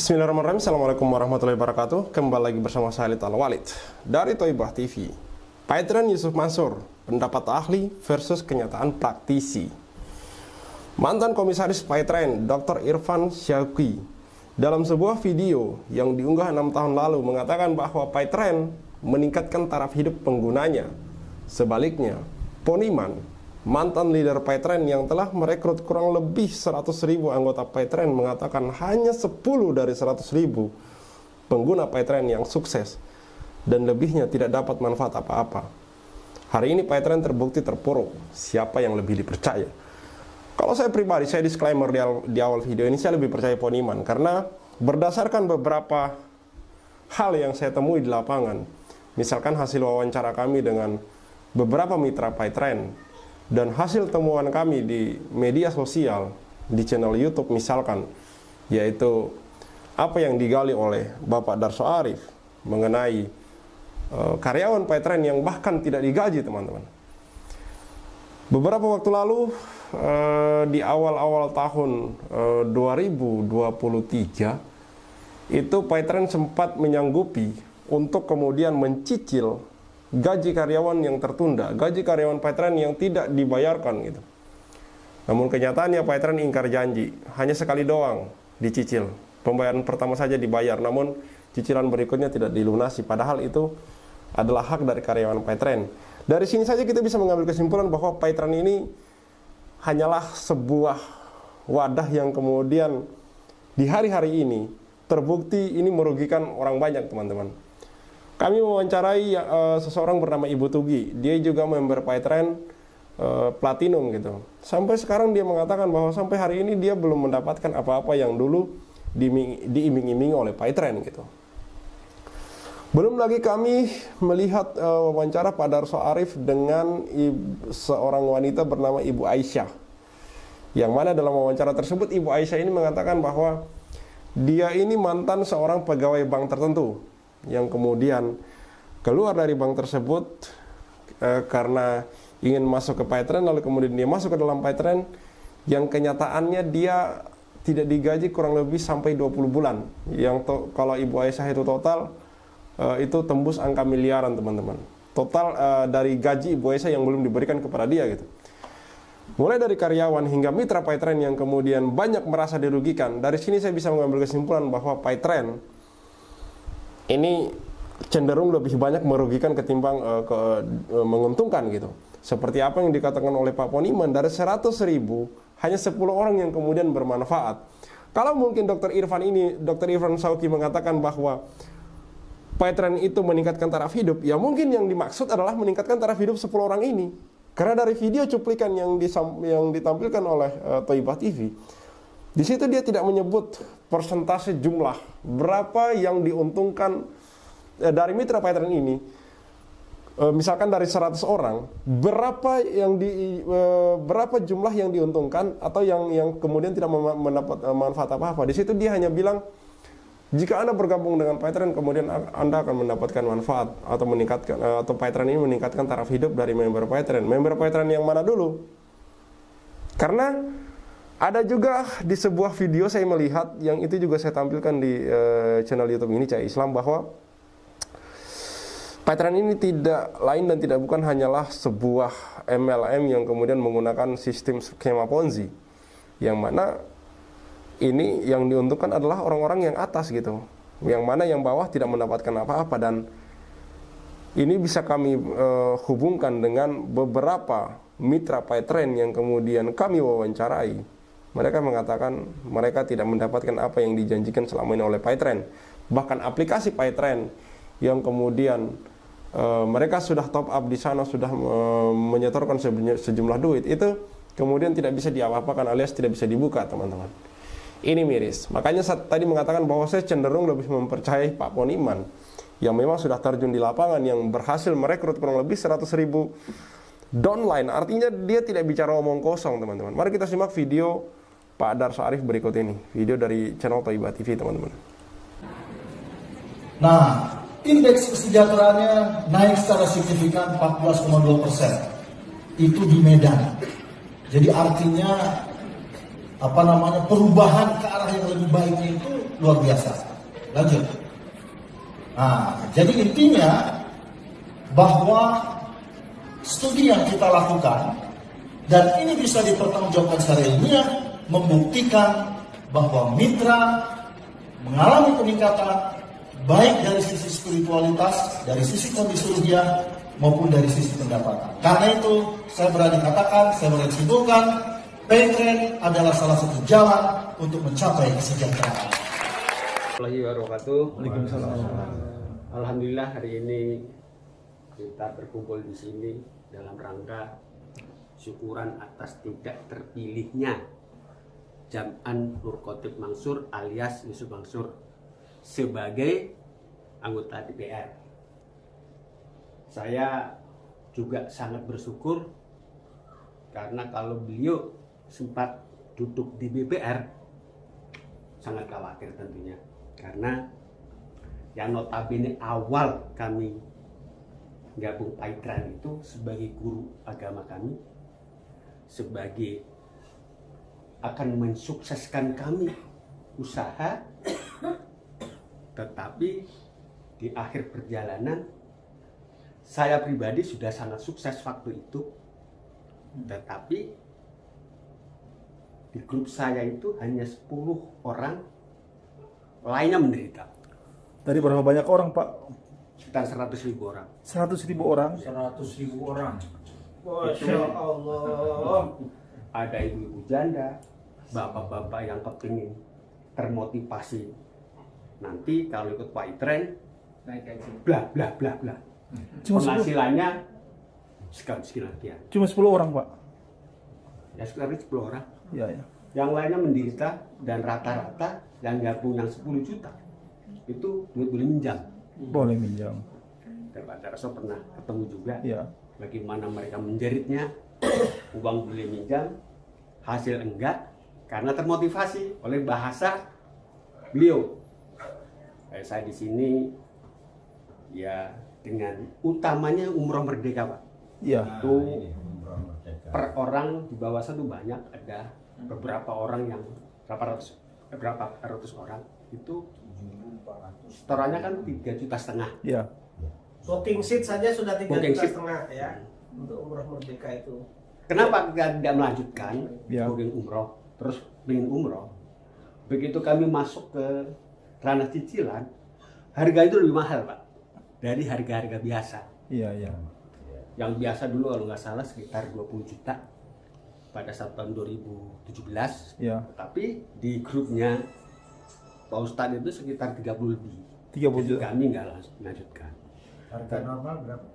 Bismillahirrahmanirrahim. Assalamualaikum warahmatullahi wabarakatuh. Kembali lagi bersama saya Khalid Al-Walid dari Thaibah TV. Python Yusuf Mansur, pendapat ahli versus kenyataan praktisi. Mantan komisaris Python Dr. Irfan Syauqi dalam sebuah video yang diunggah 6 tahun lalu mengatakan bahwa Python meningkatkan taraf hidup penggunanya. Sebaliknya, Poniman, mantan leader Python yang telah merekrut kurang lebih 100.000 anggota Python, mengatakan hanya 10 dari 100.000 pengguna Python yang sukses dan lebihnya tidak dapat manfaat apa-apa. Hari ini Python terbukti terpuruk. Siapa yang lebih dipercaya? Kalau saya pribadi, saya disclaimer di awal video ini, saya lebih percaya Poniman karena berdasarkan beberapa hal yang saya temui di lapangan, misalkan hasil wawancara kami dengan beberapa mitra Python dan hasil temuan kami di media sosial, di channel YouTube misalkan, yaitu apa yang digali oleh Bapak Darso Arif mengenai karyawan Python yang bahkan tidak digaji, teman-teman. Beberapa waktu lalu, di awal-awal tahun 2023, itu Python sempat menyanggupi untuk kemudian mencicil gaji karyawan yang tertunda, gaji karyawan Python yang tidak dibayarkan gitu. Namun kenyataannya Python ingkar janji, hanya sekali doang dicicil. Pembayaran pertama saja dibayar, namun cicilan berikutnya tidak dilunasi, padahal itu adalah hak dari karyawan Python. Dari sini saja kita bisa mengambil kesimpulan bahwa Python ini hanyalah sebuah wadah yang kemudian di hari-hari ini terbukti ini merugikan orang banyak, teman-teman. Kami mewawancarai seseorang bernama Ibu Tugi. Dia juga member Python Platinum gitu. Sampai sekarang dia mengatakan bahwa sampai hari ini dia belum mendapatkan apa-apa yang dulu diiming-imingi oleh Python gitu. Belum lagi kami melihat wawancara Pak Darso Arif dengan seorang wanita bernama Ibu Aisyah. Yang mana dalam wawancara tersebut Ibu Aisyah ini mengatakan bahwa dia ini mantan seorang pegawai bank tertentu yang kemudian keluar dari bank tersebut karena ingin masuk ke Python, lalu kemudian dia masuk ke dalam Python yang kenyataannya dia tidak digaji kurang lebih sampai 20 bulan. Yang kalau Ibu Aisyah itu total itu tembus angka miliaran, teman-teman. Total dari gaji Ibu Aisyah yang belum diberikan kepada dia gitu. Mulai dari karyawan hingga mitra Python yang kemudian banyak merasa dirugikan. Dari sini saya bisa mengambil kesimpulan bahwa Python ini cenderung lebih banyak merugikan ketimbang menguntungkan gitu. Seperti apa yang dikatakan oleh Pak Poniman, dari 100.000 hanya 10 orang yang kemudian bermanfaat. Kalau mungkin Dr. Irfan Syauqi mengatakan bahwa Python itu meningkatkan taraf hidup, ya mungkin yang dimaksud adalah meningkatkan taraf hidup 10 orang ini. Karena dari video cuplikan yang ditampilkan oleh Thaibah TV, di situ dia tidak menyebut persentase jumlah berapa yang diuntungkan dari mitra Python ini. Misalkan dari 100 orang, berapa jumlah yang diuntungkan atau yang kemudian tidak mendapat manfaat apa-apa. Di situ dia hanya bilang, jika Anda bergabung dengan Python, kemudian Anda akan mendapatkan manfaat atau meningkatkan atau Python ini meningkatkan taraf hidup dari member Python. Member Python yang mana dulu? Karena ada juga di sebuah video saya melihat, yang itu juga saya tampilkan di channel YouTube ini, Cahaya Islam, bahwa Python ini tidak lain dan tidak bukan hanyalah sebuah MLM yang kemudian menggunakan sistem skema Ponzi, yang mana ini yang diuntungkan adalah orang-orang yang atas gitu, yang mana yang bawah tidak mendapatkan apa-apa. Dan ini bisa kami hubungkan dengan beberapa mitra Python yang kemudian kami wawancarai. Mereka mengatakan mereka tidak mendapatkan apa yang dijanjikan selama ini oleh Python. Bahkan aplikasi Python yang kemudian mereka sudah top up di sana, sudah menyetorkan sejumlah duit, itu kemudian tidak bisa diapa-apakan alias tidak bisa dibuka, teman-teman. Ini miris. Makanya saya tadi mengatakan bahwa saya cenderung lebih mempercayai Pak Poniman yang memang sudah terjun di lapangan, yang berhasil merekrut kurang lebih 100.000 downline. Artinya dia tidak bicara omong kosong, teman-teman. Mari kita simak video Pak Darso Arif berikut ini, video dari channel Thaibah TV, teman-teman. Nah, indeks kesejahteraannya naik secara signifikan 14,2%. Itu di Medan. Jadi artinya perubahan ke arah yang lebih baiknya itu luar biasa. Lanjut. Nah, jadi intinya bahwa studi yang kita lakukan dan ini bisa dipertanggungjawabkan secara ilmiah membuktikan bahwa mitra mengalami peningkatan baik dari sisi spiritualitas, dari sisi kondisi rupiah maupun dari sisi pendapatan. Karena itu saya berani katakan, saya berani simpulkan, paytrade adalah salah satu jalan untuk mencapai kesejahteraan. Waalaikumsalam. Alhamdulillah hari ini kita berkumpul di sini dalam rangka syukuran atas tidak terpilihnya Jam'an Nur Khatib Mansur alias Yusuf Mansur sebagai anggota DPR. Saya juga sangat bersyukur karena kalau beliau sempat duduk di DPR sangat khawatir tentunya. Karena yang notabene awal kami gabung Paitran itu sebagai guru agama kami, sebagai akan mensukseskan kami usaha, tetapi di akhir perjalanan saya pribadi sudah sangat sukses waktu itu, tetapi di grup saya itu hanya 10 orang lainnya menderita. Dari berapa banyak orang, Pak? Sekitar 100.000 orang. 100.000 orang? 100.000 orang. Masya Allah. Ada ibu-ibu janda, bapak-bapak yang kepingin termotivasi. Nanti kalau ikut Paitran, bla bla bla bla. Penghasilannya sekian. Cuma 10 orang, Pak? Ya sekitar 10 orang. Iya, ya. Yang lainnya menderita dan rata-rata yang gabung yang 10 juta itu duit boleh minjam. Boleh minjam. Dan Pak Darso pernah ketemu juga. Iya. Bagaimana mereka menjeritnya, uang boleh minjam, hasil enggak, karena termotivasi oleh bahasa beliau. Kayak saya di sini, ya dengan utamanya umroh merdeka, Pak. Iya. Itu per orang di bawah satu banyak, ada beberapa orang yang berapa ratus orang itu setorannya kan 3,5 juta. Iya. Booking seat saja sudah 3,5 juta ya untuk umroh merdeka itu. Kenapa kita tidak melanjutkan Ya. booking umroh terus ingin umroh? Begitu kami masuk ke ranah cicilan, harga itu lebih mahal, Pak, dari harga-harga biasa. Iya, iya. Yang biasa dulu kalau nggak salah sekitar 20 juta pada saat tahun 2017. Iya. Tapi di grupnya Pak Ustadz itu sekitar 30 lebih. 30 Jadi juta. kami nggak langsung melanjutkan. Harga normal berapa?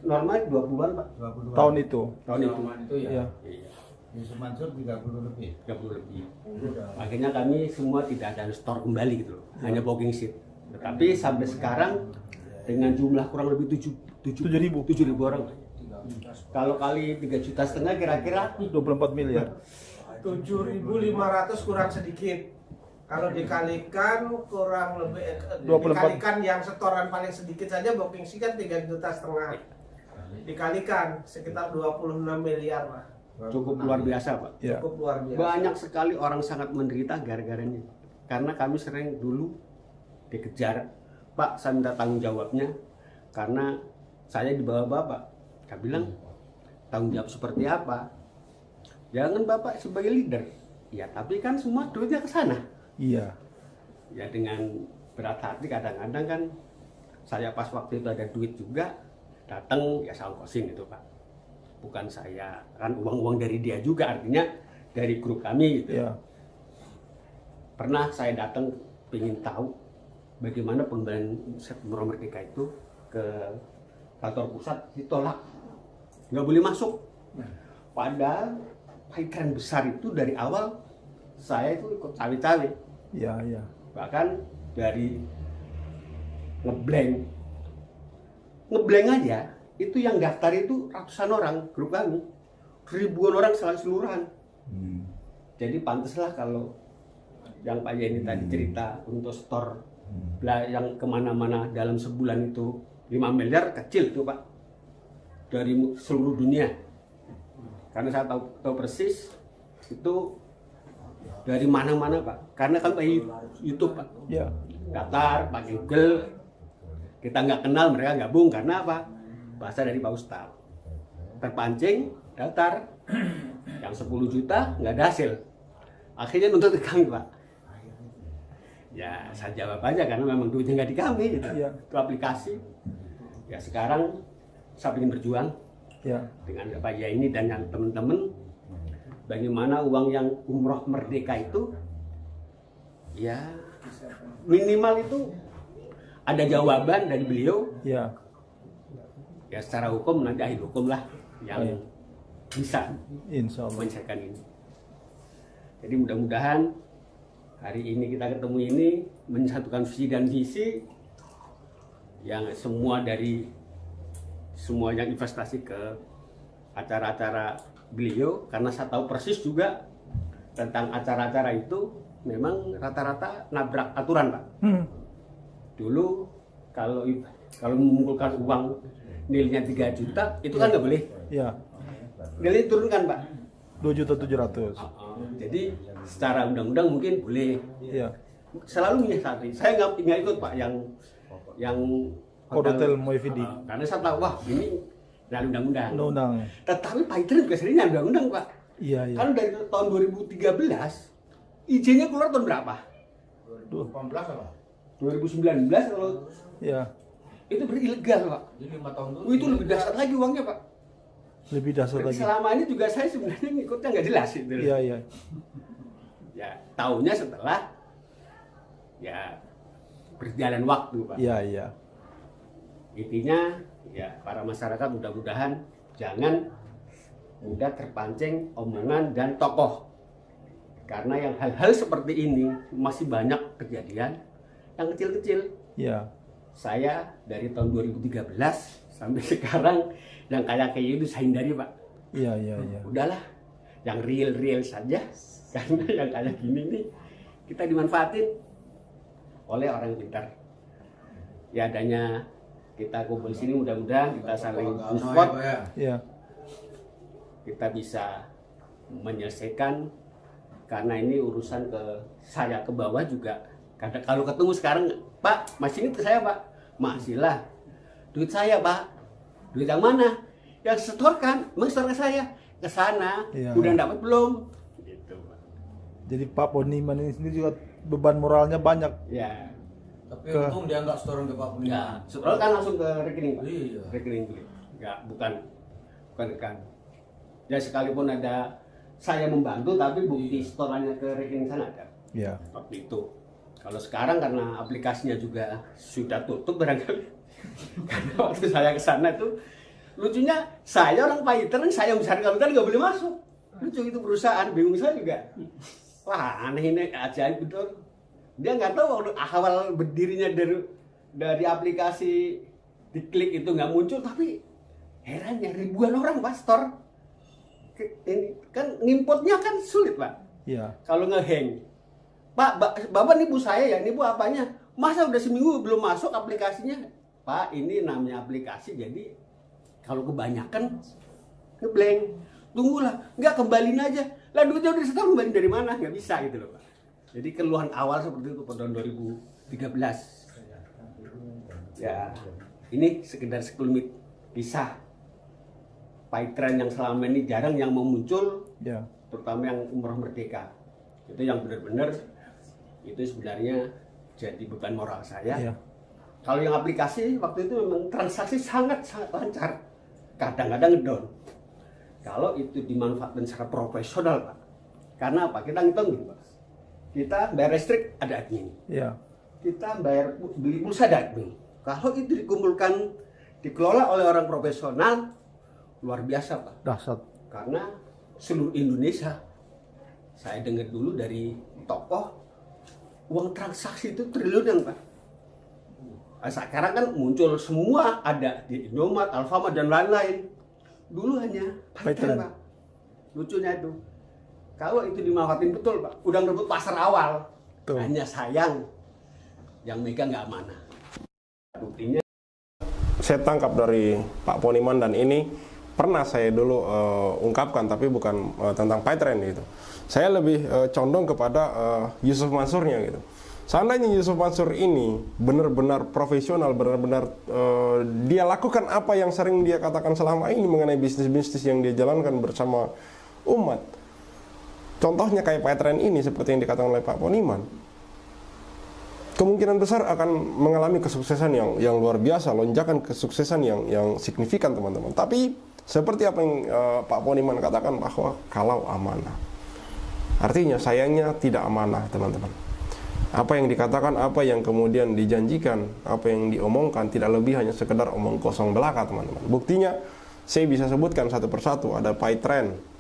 Normal 20-an, Pak. 22. Tahun itu. Tahun itu. Iya. Iya. Yusuf Mansur 30 lebih. 30 lebih. Akhirnya kami semua tidak ada store kembali gitu loh. Hanya booking seat. Tetapi sampai sekarang dengan jumlah kurang lebih 7.000 orang. Kalau kali 3,5 juta kira-kira 24 miliar. 7.500 kurang sedikit. Kalau dikalikan kurang lebih 24. dikalikan yang setoran paling sedikit saja booking sih kan 3,5 juta. Dikalikan sekitar 26 miliar lah. cukup luar biasa, Pak. Iya. Cukup luar biasa. Banyak sekali orang sangat menderita gara-garanya. Karena kami sering dulu dikejar, Pak, saya minta tanggung jawabnya karena saya di bawah Bapak. Saya bilang, tanggung jawab seperti apa? Jangan Bapak sebagai leader. Ya, tapi kan semua duitnya ke sana. Iya. Ya dengan berat hati kadang-kadang kan saya pas waktu itu ada duit juga, datang ya saya ongkosin itu, Pak. Bukan saya, kan uang-uang dari dia juga, artinya dari grup kami gitu. Iya. Pernah saya datang ingin tahu bagaimana pembelian umroh merdeka itu ke kantor pusat, ditolak, nggak boleh masuk. Padahal Paitran besar itu dari awal saya itu ikut cawe-cawe, Iya, iya. bahkan dari ngeblank aja itu yang daftar itu ratusan orang, grup kami ribuan orang seluruhan. Jadi pantaslah kalau yang Pak Yeni tadi cerita untuk store yang kemana-mana dalam sebulan itu 5 miliar kecil tuh, Pak, dari seluruh dunia. Karena saya tahu persis itu dari mana-mana Pak, karena kan pakai YouTube Pak, Ya. daftar pakai Google, kita nggak kenal mereka gabung karena apa? Bahasa dari Pak Ustadz, terpancing, daftar, yang 10 juta nggak ada hasil, akhirnya nuntut ke kami Pak. Ya saya jawab aja karena memang duitnya nggak di kami, gitu. Iya. Itu aplikasi. Ya sekarang saya ingin berjuang Ya. dengan Pak Yai ini dan yang teman-teman, bagaimana uang yang umroh merdeka itu ya minimal itu ada jawaban dari beliau. Ya. Ya secara hukum nanti ahli hukum lah yang Iya. bisa Insya Allah. menyelesaikan ini. Jadi mudah-mudahan hari ini kita ketemu ini menyatukan visi dan misi yang semua dari semuanya investasi ke acara-acara beliau, karena saya tahu persis juga tentang acara-acara itu memang rata-rata nabrak aturan Pak. Dulu kalau mengumpulkan uang nilainya 3 juta itu kan nggak boleh, Ya. nilainya turunkan Pak. 2.700.000. Jadi secara undang-undang mungkin boleh. Ya. Selalu menyiasati. Saya nggak ikut Pak yang Hotel Moevidi. karena saya tahu wah ini dari undang-undang. Undang-undang. Tetapi Pak Itren juga seringnya undang-undang Pak. Iya, iya. Kalau dari tahun 2013 izinnya keluar tahun berapa? 18 apa? 2019 kalau Ya. itu berilegal Pak. Jadi 5 tahun dulu. Itu lebih dahsyat lagi uangnya Pak. Lebih dasar Jadi lagi. selama ini juga saya sebenarnya ngikutnya nggak jelas itu. Iya, iya. Ya tahunya setelah ya berjalan waktu Pak. Iya, iya. Intinya ya para masyarakat mudah-mudahan jangan mudah terpancing omongan dan tokoh, karena yang hal-hal seperti ini masih banyak kejadian yang kecil-kecil. Iya. Saya dari tahun 2013 sampai sekarang yang kayak itu saya hindari Pak. Iya, iya, iya. Udahlah yang real saja, karena yang kayak gini nih kita dimanfaatin oleh orang pintar. Ya adanya kita kumpul sini mudah-mudahan kita saling support, Iya. kita bisa menyelesaikan, karena ini urusan ke saya ke bawah juga. Kadang kalau ketemu sekarang, Pak, masih ingat ke saya Pak? Masih lah. Duit saya Pak. Duit yang mana? Yang setorkan, mengestor ke saya. Ke sana, Iya. udah dapat belum? Gitu Pak. Jadi Pak Poniman ini sendiri juga beban moralnya banyak. Ya. Tapi untung dia nggak setoran ke Pak Puniman. Enggak, setelah kan langsung ke rekening Pak. Iya. Rekening beli. Enggak, bukan ke kami. Ya sekalipun ada saya membantu, tapi bukti setorannya ke rekening sana ada. Iya. Waktu itu. Kalau sekarang karena aplikasinya juga sudah tutup barangkali. Karena waktu saya ke sana itu lucunya saya orang Paiter, saya besar kapital nggak boleh masuk. Lucu itu perusahaan, bingung saya juga. Wah aneh ini, ajaib betul. Dia nggak tahu waktu awal berdirinya dari aplikasi diklik itu nggak muncul, tapi herannya ribuan orang pastor. Ini kan ngimputnya kan sulit Pak. Iya. Kalau ngehang, Pak, Bapak nipu saya ya, nipu apanya? Masa udah seminggu belum masuk aplikasinya? Pak, ini namanya aplikasi, jadi kalau kebanyakan ngeblank. Tunggulah, nggak kembaliin aja. Lah duitnya udah setor, kembaliin dari mana? Nggak bisa gitu loh Pak. Jadi keluhan awal seperti itu pada tahun 2013. Ya, ini sekedar sekelumit kisah Paitren yang selama ini jarang yang mau muncul, Iya. terutama yang umroh merdeka. Itu yang benar-benar itu sebenarnya jadi beban moral saya. Iya. Kalau yang aplikasi waktu itu memang transaksi sangat lancar, kadang-kadang ngedown. Kalau itu dimanfaatkan secara profesional Pak, karena apa? Kita ngitung gitu Pak, kita bayar listrik ada admin, Iya. kita bayar beli pulsa ada admin. Kalau itu dikumpulkan, dikelola oleh orang profesional, luar biasa Pak. Dahsyat. Karena seluruh Indonesia, saya dengar dulu dari tokoh, uang transaksi itu triliunan Pak. Nah, sekarang kan muncul semua, ada di Indomaret, Alfamart dan lain-lain. Dulu hanya Paitren Pak. Lucunya itu, kalau itu dimanfaatin betul Pak, udah ngerebut pasar awal. Tuh. Hanya sayang, yang megang nggak amanah. Buktinya Saya tangkap dari Pak Poniman dan ini pernah saya dulu ungkapkan, tapi bukan tentang Paytrend gitu. Saya lebih condong kepada Yusuf Mansurnya gitu. Seandainya Yusuf Mansur ini benar-benar profesional, benar-benar dia lakukan apa yang sering dia katakan selama ini mengenai bisnis-bisnis yang dia jalankan bersama umat. Contohnya kayak Paytrend ini seperti yang dikatakan oleh Pak Poniman, kemungkinan besar akan mengalami kesuksesan yang luar biasa, lonjakan kesuksesan yang signifikan teman-teman. Tapi seperti apa yang Pak Poniman katakan, bahwa kalau amanah, artinya sayangnya tidak amanah teman-teman. Apa yang dikatakan, apa yang kemudian dijanjikan, apa yang diomongkan tidak lebih hanya sekedar omong kosong belaka teman-teman. Buktinya saya bisa sebutkan satu persatu. Ada Paytrend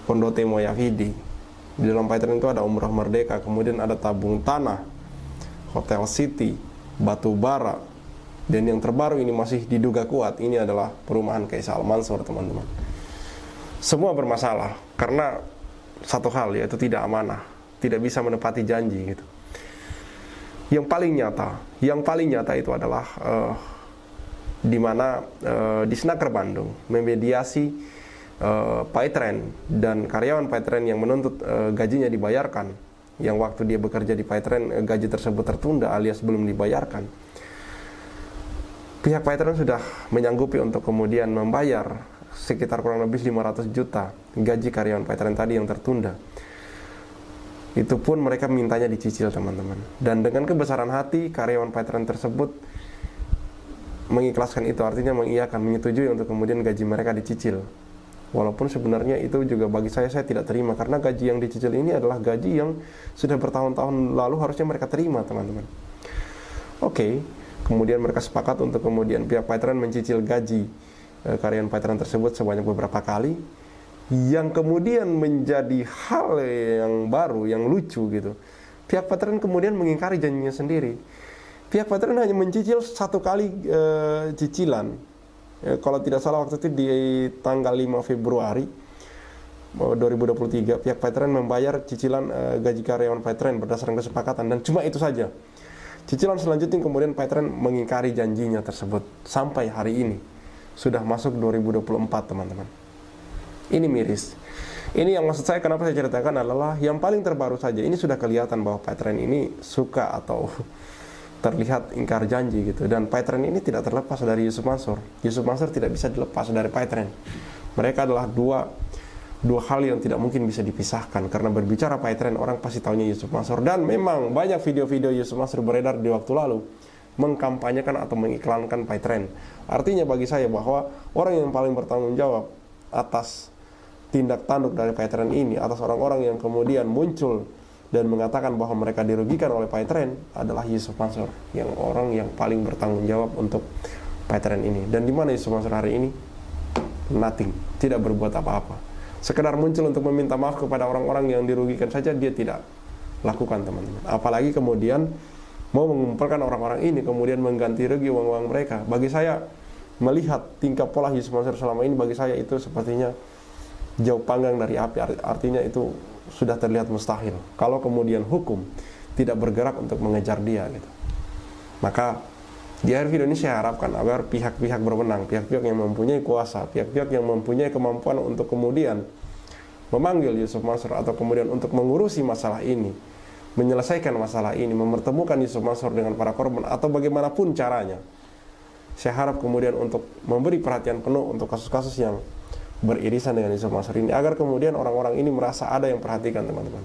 Kondote Moyavidi, di dalam Paytrend itu ada Umrah Merdeka, kemudian ada Tabung Tanah, Hotel City, Batu Bara, dan yang terbaru ini masih diduga kuat, ini adalah perumahan Kaisal Mansur teman-teman. Semua bermasalah karena satu hal, yaitu tidak amanah, tidak bisa menepati janji gitu. Yang paling nyata itu adalah di mana di Snaker Bandung memediasi Paytrend dan karyawan Paytrend yang menuntut gajinya dibayarkan, yang waktu dia bekerja di Paytrend gaji tersebut tertunda alias belum dibayarkan. Pihak Paytrend sudah menyanggupi untuk kemudian membayar sekitar kurang lebih 500 juta gaji karyawan Paytrend tadi yang tertunda. Itu pun mereka mintanya dicicil teman-teman. Dan dengan kebesaran hati karyawan Paytrend tersebut mengikhlaskan itu, artinya mengiyakan, menyetujui untuk kemudian gaji mereka dicicil. Walaupun sebenarnya itu juga bagi saya tidak terima, karena gaji yang dicicil ini adalah gaji yang sudah bertahun-tahun lalu harusnya mereka terima teman-teman. Oke, kemudian mereka sepakat untuk kemudian pihak Paytrend mencicil gaji karyawan Paytrend tersebut sebanyak beberapa kali, yang kemudian menjadi hal yang baru, yang lucu gitu. Pihak Paytrend kemudian mengingkari janjinya sendiri. Pihak Paytrend hanya mencicil satu kali cicilan. Kalau tidak salah waktu itu di tanggal 5 Februari 2023, pihak Paytrend membayar cicilan gaji karyawan Paytrend berdasarkan kesepakatan, dan cuma itu saja. Cicilan selanjutnya kemudian Paytrend mengingkari janjinya tersebut sampai hari ini. Sudah masuk 2024 teman-teman. Ini miris. Ini yang maksud saya, kenapa saya ceritakan adalah yang paling terbaru saja. Ini sudah kelihatan bahwa Paytrend ini suka atau terlihat ingkar janji gitu. Dan Paytrend ini tidak terlepas dari Yusuf Mansur. Yusuf Mansur tidak bisa dilepas dari Paytrend. Mereka adalah dua hal yang tidak mungkin bisa dipisahkan. Karena berbicara Paytrend, orang pasti tahunya Yusuf Mansur. Dan memang banyak video-video Yusuf Mansur beredar di waktu lalu mengkampanyekan atau mengiklankan Paytrend. Artinya bagi saya bahwa orang yang paling bertanggung jawab atas tindak tanduk dari Paytrend ini, atas orang-orang yang kemudian muncul dan mengatakan bahwa mereka dirugikan oleh Paytrend, adalah Yusuf Mansur, yang orang yang paling bertanggung jawab untuk Paytrend ini. Dan di mana Yusuf Mansur hari ini? Nothing, tidak berbuat apa-apa. Sekedar muncul untuk meminta maaf kepada orang-orang yang dirugikan saja dia tidak lakukan teman-teman. Apalagi kemudian mau mengumpulkan orang-orang ini kemudian mengganti rugi uang-uang mereka. Bagi saya, melihat tingkah pola Yusuf Mansur selama ini, bagi saya itu sepertinya jauh panggang dari api. Artinya itu sudah terlihat mustahil kalau kemudian hukum tidak bergerak untuk mengejar dia gitu. Maka di akhir video ini saya harapkan agar pihak-pihak berwenang, pihak-pihak yang mempunyai kuasa, pihak-pihak yang mempunyai kemampuan untuk kemudian memanggil Yusuf Mansur atau kemudian untuk mengurusi masalah ini, menyelesaikan masalah ini, mempertemukan Yusuf Mansur dengan para korban atau bagaimanapun caranya. Saya harap kemudian untuk memberi perhatian penuh untuk kasus-kasus yang beririsan dengan Yusuf Mansur ini, agar kemudian orang-orang ini merasa ada yang perhatikan teman-teman.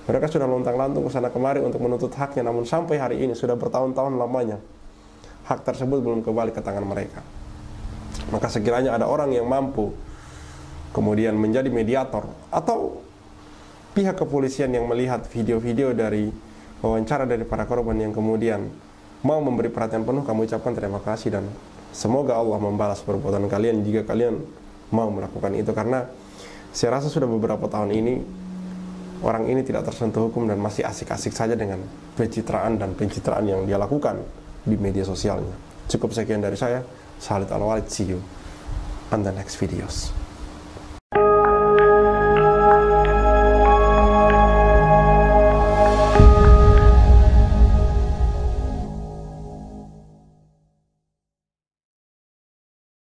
Mereka sudah lontang-lantung ke sana kemari untuk menuntut haknya, namun sampai hari ini sudah bertahun-tahun lamanya hak tersebut belum kembali ke tangan mereka. Maka sekiranya ada orang yang mampu kemudian menjadi mediator, atau pihak kepolisian yang melihat video-video dari wawancara dari para korban yang kemudian mau memberi perhatian penuh, kami ucapkan terima kasih, dan semoga Allah membalas perbuatan kalian jika kalian mau melakukan itu. Karena saya rasa sudah beberapa tahun ini orang ini tidak tersentuh hukum dan masih asik-asik saja dengan pencitraan yang dia lakukan di media sosialnya. Cukup sekian dari saya, Khalid Al-Walid. See you on the next videos.